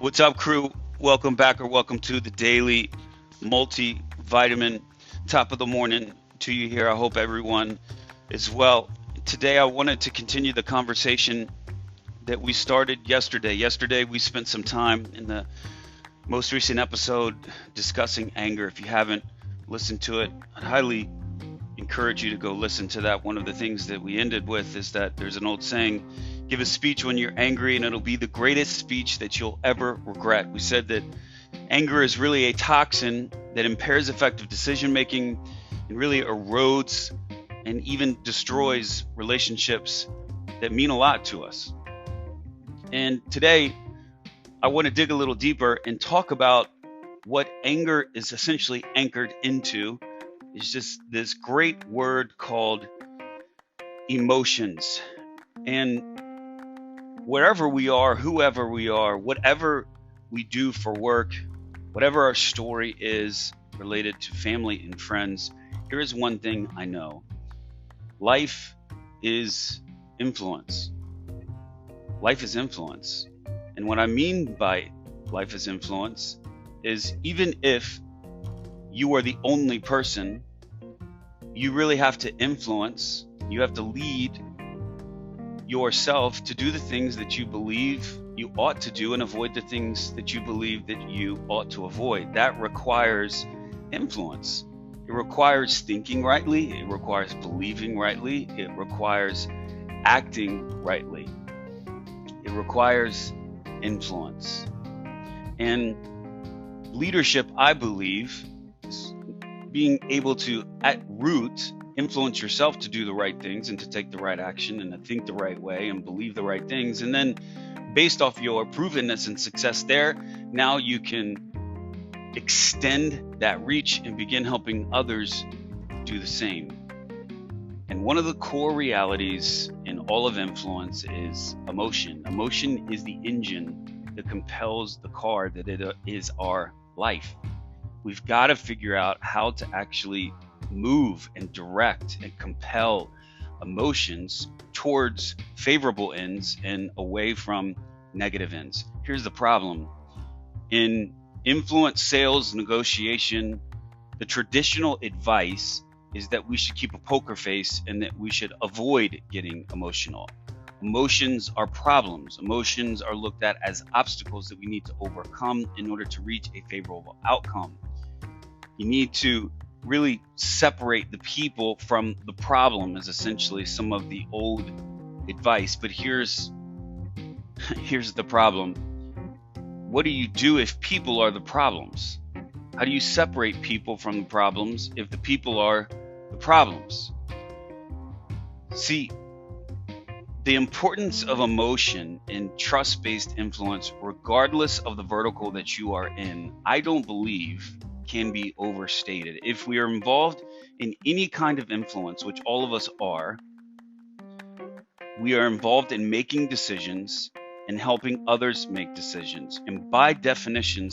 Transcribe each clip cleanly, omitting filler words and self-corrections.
What's up, crew? Welcome back, or welcome to the daily multivitamin top of the morning to you here. I hope everyone is well. Today, I wanted to continue the conversation that we started yesterday. Yesterday, we spent some time in the most recent episode discussing anger. If you haven't listened to it, I'd highly encourage you to go listen to that. One of the things that we ended with is that there's an old saying, give a speech when you're angry and it'll be the greatest speech that you'll ever regret. We said that anger is really a toxin that impairs effective decision making and really erodes and even destroys relationships that mean a lot to us. And today I want to dig a little deeper and talk about what anger is essentially anchored into. Is just this great word called emotions. And wherever we are, whoever we are, whatever we do for work, whatever our story is related to family and friends, here is one thing I know. Life is influence. Life is influence. And what I mean by life is influence is even if you are the only person, you really have to influence, you have to lead yourself to do the things that you believe you ought to do and avoid the things that you believe that you ought to avoid. That requires influence. It requires thinking rightly, it requires believing rightly, it requires acting rightly. It requires influence. And leadership, I believe, is being able to, at root, influence yourself to do the right things and to take the right action and to think the right way and believe the right things. And then based off your provenness and success there, now you can extend that reach and begin helping others do the same. And one of the core realities in all of influence is emotion. Emotion is the engine that compels the car that it is our life. We've got to figure out how to actually move and direct and compel emotions towards favorable ends and away from negative ends. Here's the problem. In influence, sales, negotiation, the traditional advice is that we should keep a poker face and that we should avoid getting emotional. Emotions are problems. Emotions are looked at as obstacles that we need to overcome in order to reach a favorable outcome. You need to really separate the people from the problem is essentially some of the old advice. But here's the problem. What do you do if people are the problems? How do you separate people from the problems if the people are the problems? See, the importance of emotion in trust-based influence, regardless of the vertical that you are in, I don't believe can be overstated. If we are involved in any kind of influence, which all of us are, we are involved in making decisions and helping others make decisions. And by definition,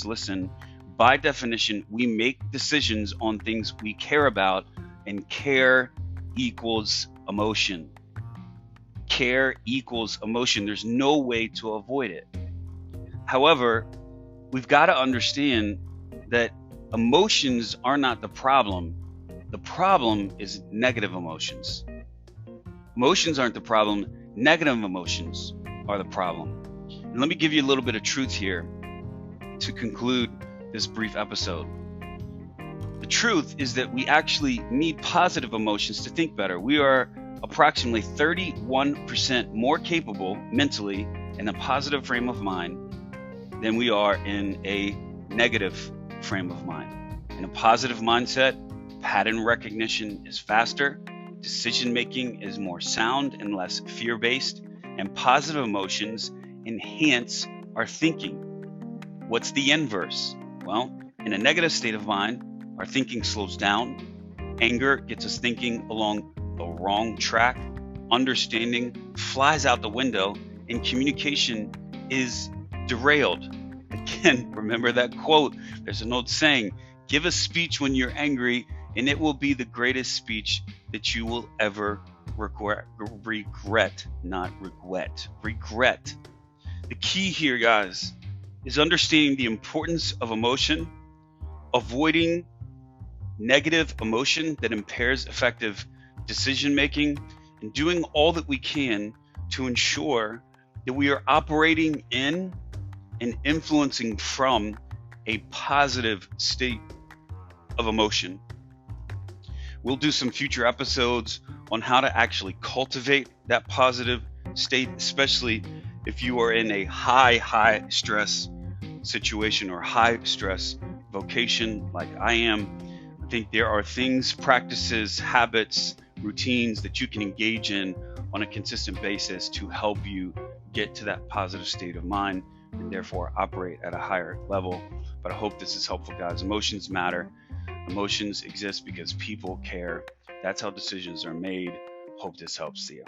by definition, we make decisions on things we care about, and care equals emotion. Care equals emotion. There's no way to avoid it. However, we've got to understand that emotions are not the problem. The problem is negative emotions. Emotions aren't the problem. Negative emotions are the problem. And let me give you a little bit of truth here to conclude this brief episode. The truth is that we actually need positive emotions to think better. We are approximately 31% more capable mentally in a positive frame of mind than we are in a negative frame of mind. In a positive mindset, pattern recognition is faster, decision making is more sound and less fear-based, and positive emotions enhance our thinking. What's the inverse? Well, in a negative state of mind, our thinking slows down, anger gets us thinking along the wrong track, understanding flies out the window, and communication is derailed. Again, remember that quote. There's an old saying, give a speech when you're angry and it will be the greatest speech that you will ever regret. The key here, guys, is understanding the importance of emotion, avoiding negative emotion that impairs effective decision making, and doing all that we can to ensure that we are operating in and influencing from a positive state of emotion. We'll do some future episodes on how to actually cultivate that positive state, especially if you are in a high stress situation or high stress vocation like I am. I think there are things, practices, habits, routines that you can engage in on a consistent basis to help you get to that positive state of mind and therefore operate at a higher level. But I hope this is helpful, guys. Emotions matter. Emotions exist because people care. That's how decisions are made. Hope this helps. See you.